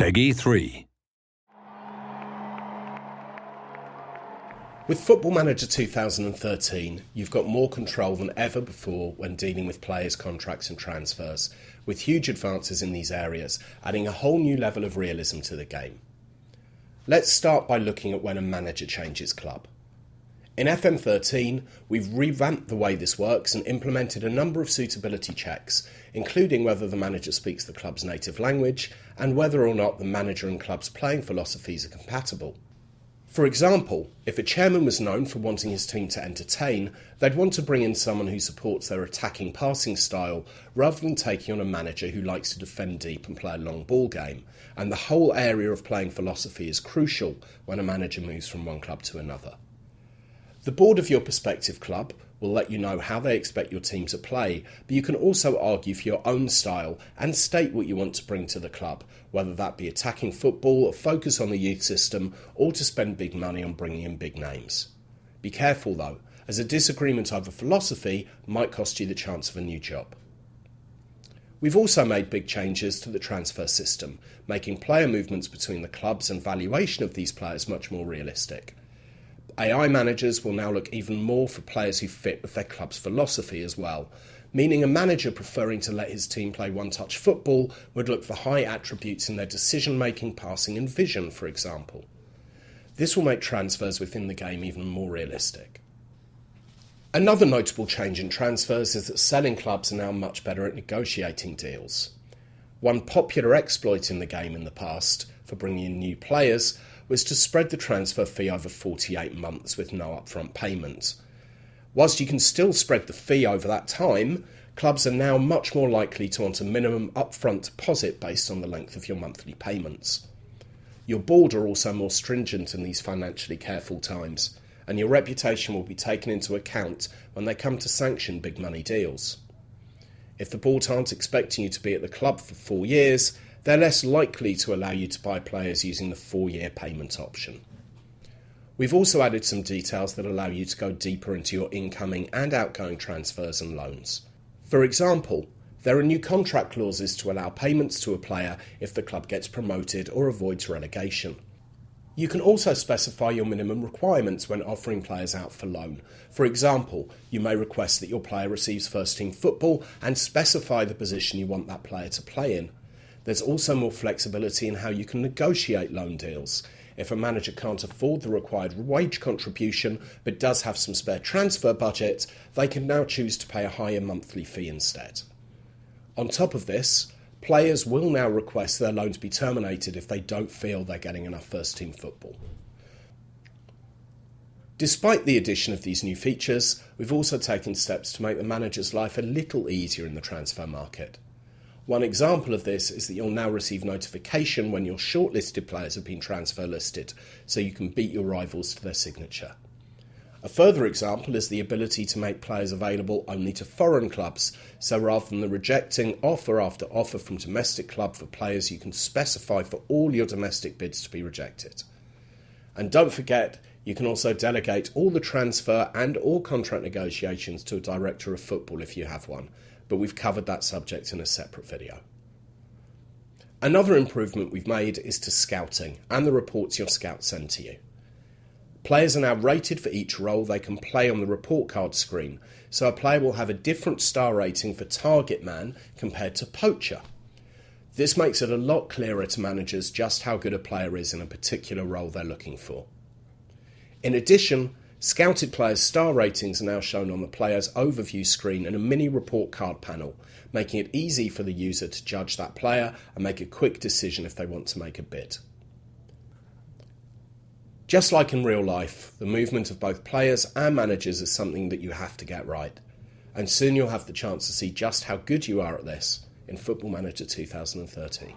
Peggy 3. With Football Manager 2013, you've got more control than ever before when dealing with players' contracts and transfers, with huge advances in these areas, adding a whole new level of realism to the game. Let's start by looking at when a manager changes club. In FM13, we've revamped the way this works and implemented a number of suitability checks, including whether the manager speaks the club's native language and whether or not the manager and club's playing philosophies are compatible. For example, if a chairman was known for wanting his team to entertain, they'd want to bring in someone who supports their attacking passing style rather than taking on a manager who likes to defend deep and play a long ball game, and the whole area of playing philosophy is crucial when a manager moves from one club to another. The board of your prospective club will let you know how they expect your team to play, but you can also argue for your own style and state what you want to bring to the club, whether that be attacking football, a focus on the youth system, or to spend big money on bringing in big names. Be careful though, as a disagreement over philosophy might cost you the chance of a new job. We've also made big changes to the transfer system, making player movements between the clubs and valuation of these players much more realistic. AI managers will now look even more for players who fit with their club's philosophy as well, meaning a manager preferring to let his team play one-touch football would look for high attributes in their decision-making, passing and vision, for example. This will make transfers within the game even more realistic. Another notable change in transfers is that selling clubs are now much better at negotiating deals. One popular exploit in the game in the past for bringing in new players was to spread the transfer fee over 48 months with no upfront payment. Whilst you can still spread the fee over that time, clubs are now much more likely to want a minimum upfront deposit based on the length of your monthly payments. Your board are also more stringent in these financially careful times, and your reputation will be taken into account when they come to sanction big money deals. If the board aren't expecting you to be at the club for 4 years, they're less likely to allow you to buy players using the 4-year payment option. We've also added some details that allow you to go deeper into your incoming and outgoing transfers and loans. For example, there are new contract clauses to allow payments to a player if the club gets promoted or avoids relegation. You can also specify your minimum requirements when offering players out for loan. For example, you may request that your player receives first-team football and specify the position you want that player to play in. There's also more flexibility in how you can negotiate loan deals. If a manager can't afford the required wage contribution but does have some spare transfer budget, they can now choose to pay a higher monthly fee instead. On top of this, players will now request their loan to be terminated if they don't feel they're getting enough first-team football. Despite the addition of these new features, we've also taken steps to make the manager's life a little easier in the transfer market. One example of this is that you'll now receive notification when your shortlisted players have been transfer listed, so you can beat your rivals to their signature. A further example is the ability to make players available only to foreign clubs, so rather than the rejecting offer after offer from domestic club for players, you can specify for all your domestic bids to be rejected. And don't forget, you can also delegate all the transfer and all contract negotiations to a director of football if you have one, but we've covered that subject in a separate video. Another improvement we've made is to scouting and the reports your scouts send to you. Players are now rated for each role they can play on the report card screen, so a player will have a different star rating for target man compared to poacher. This makes it a lot clearer to managers just how good a player is in a particular role they're looking for. In addition, scouted players' star ratings are now shown on the player's overview screen in a mini report card panel, making it easy for the user to judge that player and make a quick decision if they want to make a bid. Just like in real life, the movement of both players and managers is something that you have to get right, and soon you'll have the chance to see just how good you are at this in Football Manager 2013.